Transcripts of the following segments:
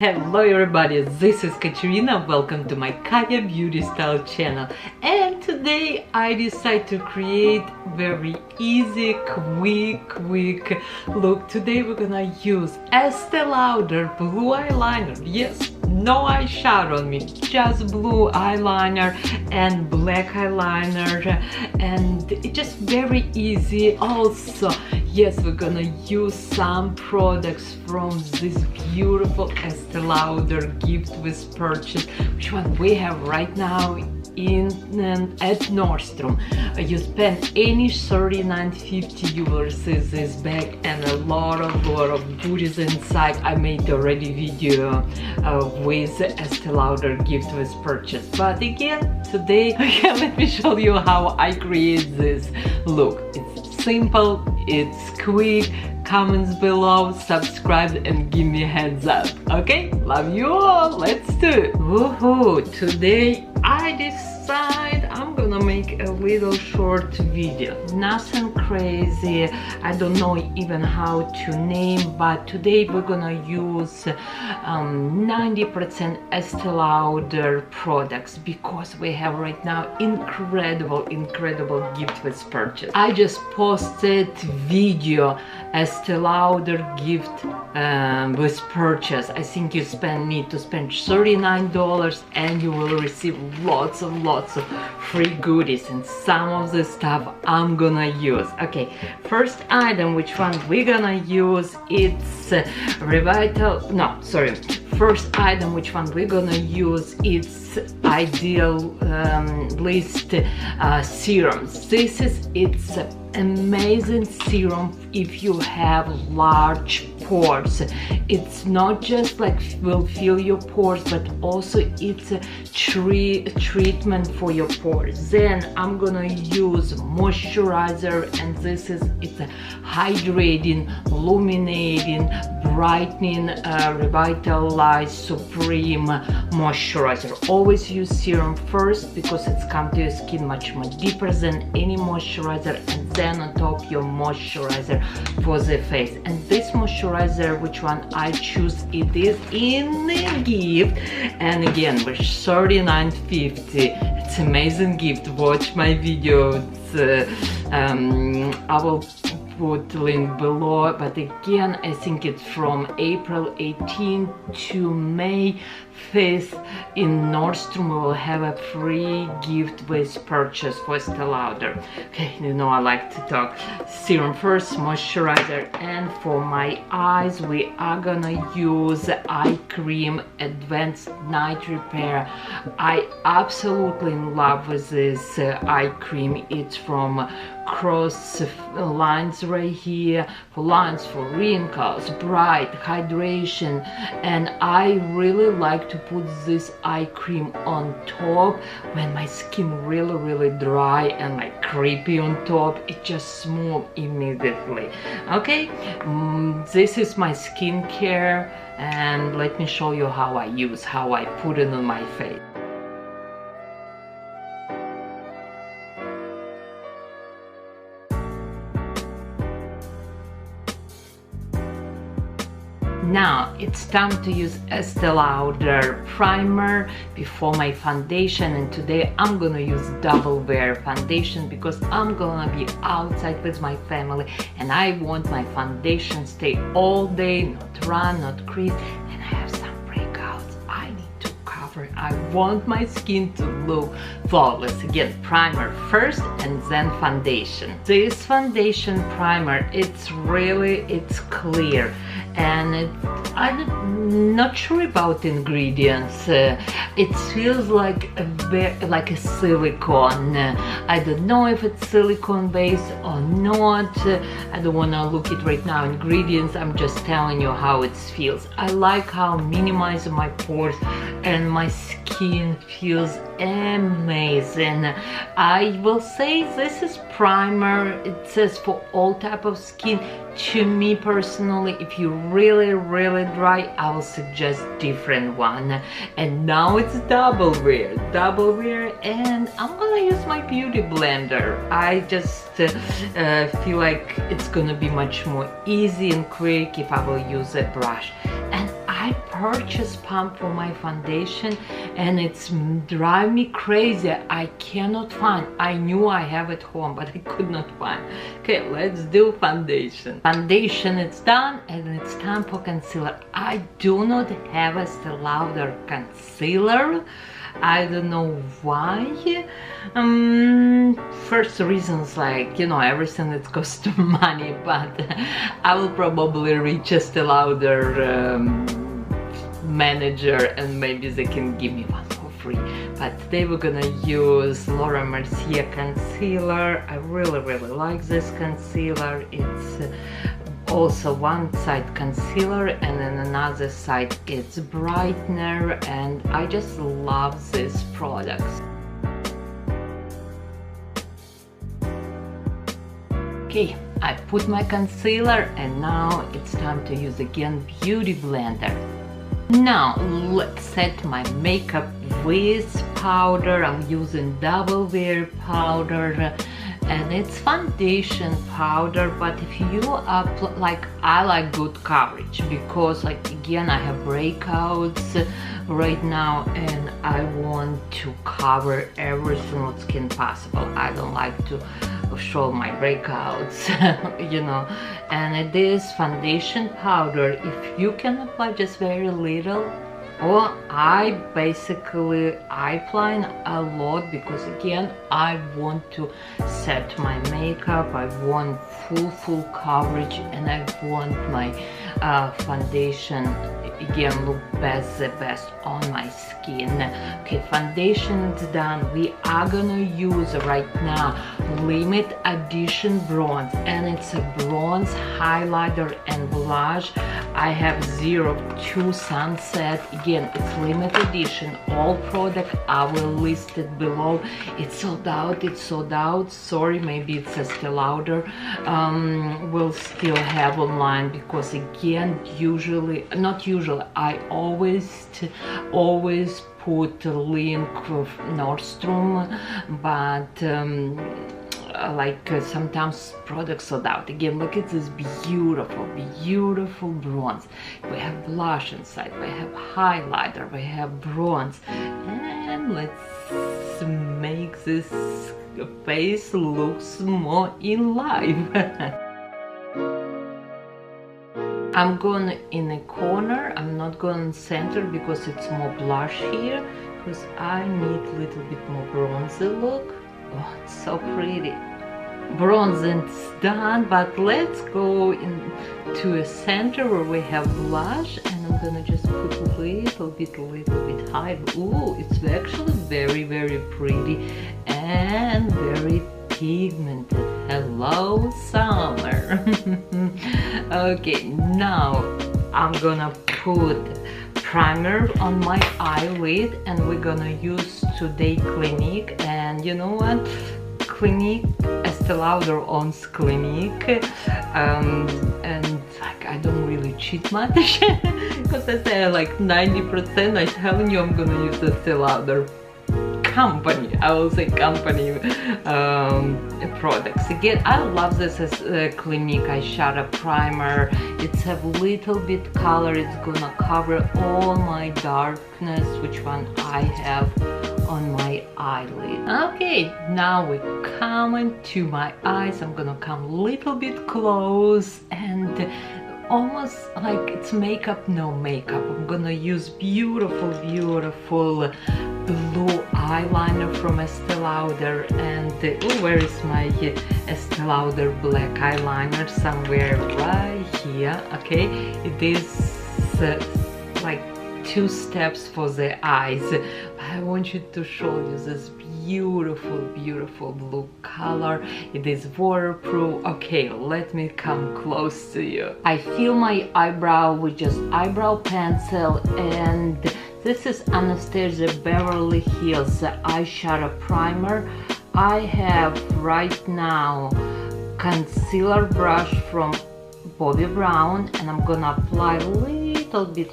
Hello everybody, this is Katerina. Welcome to my Katya beauty style channel, and today I decided to create very easy quick look. Today we're gonna use Estee Lauder blue eyeliner. Yes, no eyeshadow on me, just blue eyeliner and black eyeliner, and it's just very easy. Also, yes, we're gonna use some products from this beautiful Estee Lauder gift with purchase, which one we have right now at Nordstrom. You spend any $39.50, you will receive this bag and a lot of goodies inside. I made already video with Estee Lauder gift with purchase, but again today let me show you how I create this look. It's simple, it's quick. Comments below, subscribe and give me a hands up. Okay, love you all, let's do it. Woohoo! Today I decide I'm gonna make a little short video, nothing crazy. I don't know even how to name, but today we're gonna use 90% Estee Lauder products because we have right now incredible gift with purchase. I just posted video Estee Lauder gift with purchase. I think you need to spend $39 and you will receive lots of free goodies, and some of the stuff I'm gonna use. Okay, first item, which one we're gonna use, it's first item which one we're gonna use, it's Ideal List serums. It's amazing serum if you have large pores. It's not just like will fill your pores, but also it's a treatment for your pores. Then I'm gonna use moisturizer, and it's a hydrating, illuminating, brightening, revitalize supreme moisturizer. Always use serum first because it's come to your skin much more deeper than any moisturizer, and then on top your moisturizer for the face. And this moisturizer, which one I choose, it is in the gift, and again with $39.50. It's amazing gift. Watch my video. I will put link below, but again I think it's from April 18th to May 5th in Nordstrom. We will have a free gift with purchase for Estee Lauder. Okay, you know I like to talk. Serum first, moisturizer, and for my eyes we are gonna use eye cream Advanced Night Repair. I absolutely in love with this eye cream. It's from Cross Lines right here, for lines, for wrinkles, bright, hydration, and I really like to put this eye cream on top when my skin really dry and like creepy on top. It just smooth immediately. Okay, this is my skincare, and let me show you how I put it on my face. Now it's time to use Estee Lauder primer before my foundation, and today I'm gonna use double wear foundation because I'm gonna be outside with my family and I want my foundation stay all day, not run, not crease, and I have some breakouts I need to cover. I want my skin to look flawless. Again, primer first and then foundation. This foundation primer, it's clear, and I'm not sure about ingredients. It feels like a silicone. I don't know if it's silicone based or not. I don't want to look it right now. Ingredients, I'm just telling you how it feels. I like how minimizing my pores and my skin feels amazing. I will say this is primer. It says for all type of skin. To me personally, if you're really dry, I will suggest different one. And now it's double wear, and I'm gonna use my beauty blender. I just feel like it's gonna be much more easy and quick if I will use a brush. And I purchase pump for my foundation and it's driving me crazy. I cannot find. I knew I have at home, but I could not find. Okay, let's do foundation. Foundation is done and it's time for concealer. I do not have a Estee Lauder concealer. I don't know why. First reasons, like, you know, everything that costs money, but I will probably reach Estee Lauder manager and maybe they can give me one for free. But today we're gonna use Laura Mercier concealer. I really like this concealer. It's also one side concealer and then another side it's brightener, and I just love these products. Okay, I put my concealer and now it's time to use again Beauty Blender. Now let's set my makeup with powder. I'm using Double Wear powder and it's foundation powder, but if you like, I like good coverage because, like, again, I have breakouts right now and I want to cover every single skin possible. I don't like to show my breakouts, you know, and it is foundation powder. If you can apply just very little, or I basically apply a lot because again I want to set my makeup, I want full coverage, and I want my foundation again look the best on my skin. Okay, foundation is done. We are gonna use right now limited edition bronze, and it's a bronze highlighter and blush. I have 02 Sunset. Again, it's limited edition. All product I will list it below. It's sold out. Sorry, maybe it's Estee Lauder will still have online because again, I always put a link of Nordstrom, but like sometimes products sold out. Again, look at this beautiful bronze. We have blush inside, we have highlighter, we have bronze, and let's make this face looks more in life. I'm going in a corner, I'm not going center because it's more blush here, because I need a little bit more bronzy look. Oh, it's so pretty. Bronzing's done, but let's go into a center where we have blush, and I'm gonna just put a little bit high. Ooh, it's actually very pretty and very pigmented. Hello, summer. Okay, now I'm gonna put primer on my eyelid, and we're gonna use today Clinique. And you know what, Clinique, Estee Lauder owns Clinique, and like I don't really cheat much because I say like 90%. I'm telling you, I'm gonna use Estee Lauder company, I will say company products. Again, I love this as Clinique eyeshadow primer. It's a little bit color, it's gonna cover all my darkness, which one I have on my eyelid. Okay, now we're coming to my eyes. I'm gonna come a little bit close and almost like it's makeup, no makeup. I'm gonna use beautiful blue eyeliner from Estee Lauder, and oh, where is my Estee Lauder black eyeliner? Somewhere right here. Okay, it is like 2 steps for the eyes. I want you to show you this beautiful blue color. It is waterproof. Okay, let me come close to you. I fill my eyebrow with just eyebrow pencil, and this is Anastasia Beverly Hills eyeshadow primer. I have right now concealer brush from Bobbi Brown, and I'm gonna apply little bit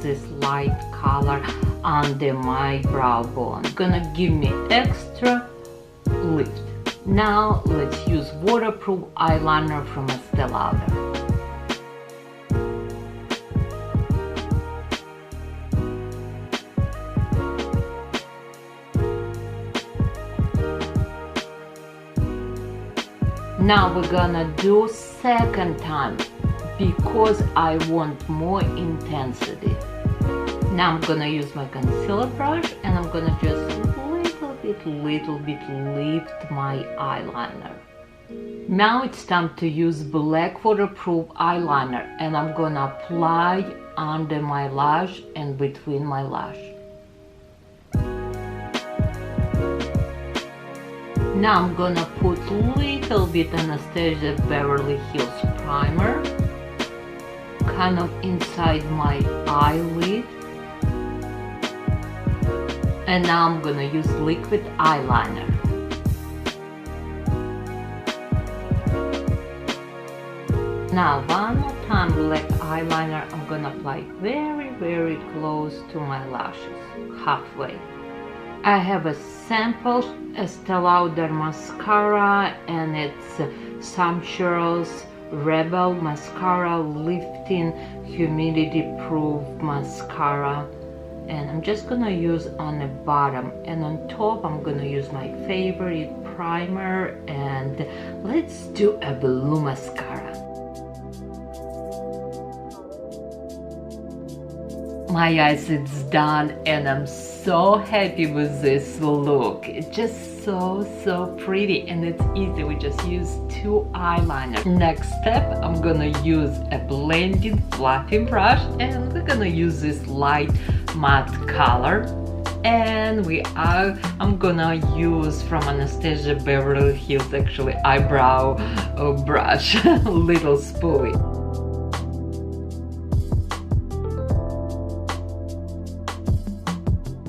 this light color under my brow bone. Gonna give me extra lift. Now let's use waterproof eyeliner from Estee Lauder. Now we're gonna do second time because I want more intensity. Now I'm gonna use my concealer brush and I'm gonna just little bit lift my eyeliner. Now it's time to use black waterproof eyeliner and I'm gonna apply under my lash and between my lash. Now I'm gonna put little bit Anastasia Beverly Hills primer kind of inside my eyelid. And now I'm gonna use liquid eyeliner. Now one more time black eyeliner, I'm gonna apply very close to my lashes, halfway. I have a sample ESTEE Lauder mascara and it's Sumptuous Rebel Mascara Lifting Humidity Proof Mascara. And I'm just gonna use on the bottom, and on top I'm gonna use my favorite primer, and let's do a blue mascara. My eyes, it's done and I'm so happy with this look. It's just so pretty and it's easy. We just use 2 eyeliners. Next step, I'm gonna use a blending fluffy brush and we're gonna use this light matte color. And I'm gonna use from Anastasia Beverly Hills actually eyebrow brush, little spoolie.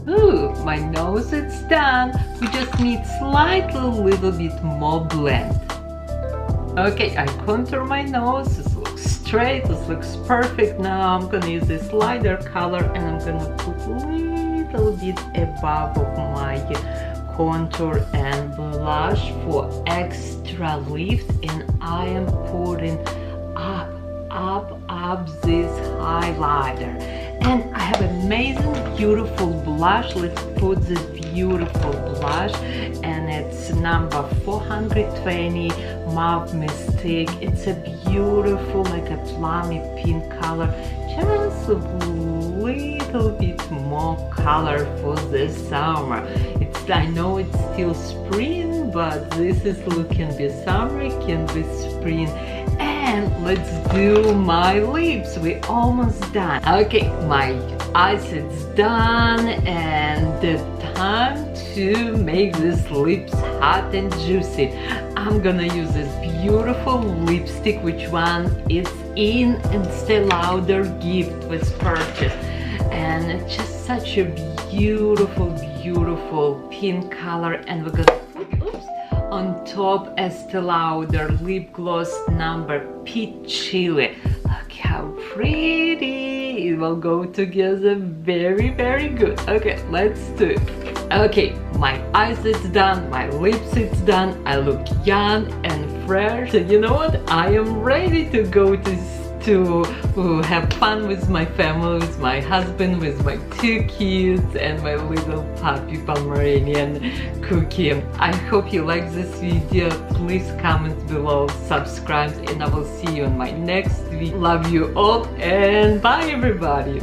Ooh, my nose is done. We just need slightly little bit more blend. Okay, I contour my nose. This looks straight, this looks perfect. Now I'm gonna use this lighter color and I'm gonna put little bit above of my contour and blush for extra lift, and I am putting up this highlighter. And I have amazing beautiful blush. Let's put this beautiful blush, and it's number 420 Mauve Mystique. It's a beautiful like a plummy pink color, just a little bit more color for this summer. I know it's still spring, but this is can be summer, it can be spring. And let's do my lips. We're almost done. Okay, my eyes is done, and the time to make these lips hot and juicy. I'm gonna use this beautiful lipstick, which one is in ESTEE Lauder gift with purchase, and it's just such a beautiful pink color, and we're gonna put on top ESTEE Lauder lip gloss number Peach Chili. Look how pretty it will go together, very good. Okay, let's do it. Okay, my eyes is done, my lips is done, I look young and fresh. So you know what, I am ready to go to have fun with my family, with my husband, with my 2 kids and my little puppy Pomeranian Cookie. I hope you like this video. Please comment below, subscribe, and I will see you in my next video. Love you all and bye everybody.